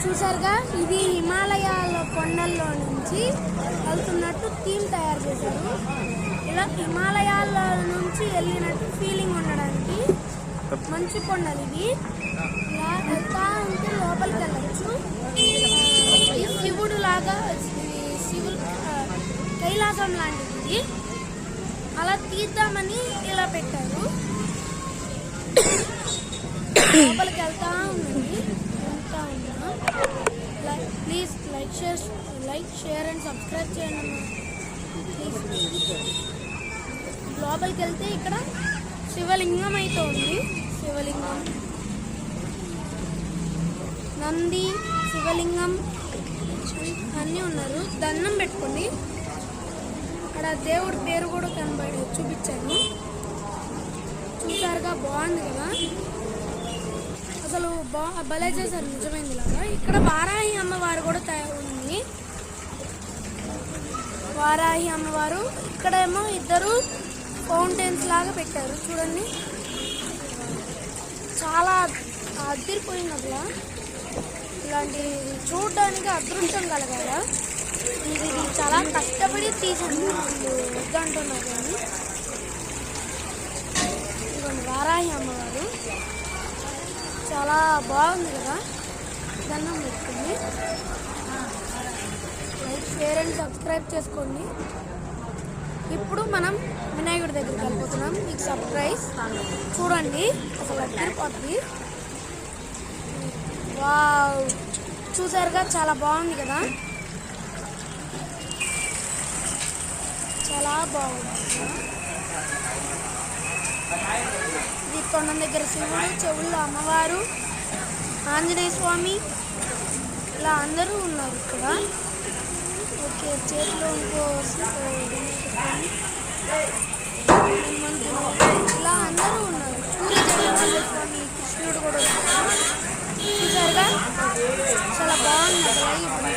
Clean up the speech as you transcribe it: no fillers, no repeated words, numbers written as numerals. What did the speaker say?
చూసారుగా, ఇది హిమాలయాల కొండల్లో నుంచి వెళ్తున్నట్టు థీమ్ తయారు చేశారు. ఇలా హిమాలయాల నుంచి వెళ్ళినట్టు ఫీలింగ్ ఉండడానికి మంచు కొండలు ఇవి. ఇలా వెళ్తా ఉంటే లోపలికి వెళ్ళచ్చు. శివుడు లాగా శివుడు కైలాసం లాంటిది. అలా తీద్దామని ఇలా పెట్టారు. లోపలికి వెళ్తా ఉందండి. Please like share and subscribe చేయండి. ప్లీజ్ లోపలికి వెళ్తే ఇక్కడ శివలింగం అయితే ఉంది. శివలింగం, నంది, శివలింగం అన్నీ ఉన్నారు. దండం పెట్టుకోండి. అక్కడ దేవుడి పేరు కూడా చూపించాను. చూసారుగా, బాగుంది కదా. అసలు భలే చేశారు, నిజమైంది లాగా. ఇక్కడ వారాహి అమ్మవారు కూడా ఉంది. వారాహి అమ్మవారు. ఇక్కడేమో ఇద్దరు ఫౌంటైన్స్ లాగా పెట్టారు చూడండి. చాలా అదిరిపోయింది అసలు. ఇలాంటి చూడడానికి అదృష్టం కలగాల. ఇది చాలా కష్టపడి తీసాను, వద్దంటున్నారు కానీ. ఇదిగోండి వారాహి అమ్మవారు, చాలా బాగుంది కదా. దండం పెట్టుకోండి. లైక్ షేర్ అండ్ సబ్స్క్రైబ్ చేసుకోండి. ఇప్పుడు మనం వినాయకుడి దగ్గరికి వెళ్ళిపోతున్నాం. మీకు సర్ప్రైజ్ చూడండి, అసలు అదిరిపోద్ది. వావ్, చూసారుగా, చాలా బాగుంది కదా. చాలా బాగుంది. ఇది తొండం దగ్గర శివుడు, చెవుల్లో అమ్మవారు, ఆంజనేయ స్వామి, ఇలా అందరూ ఉన్నారు ఇక్కడ. ఓకే, చేతిలో ఇంకో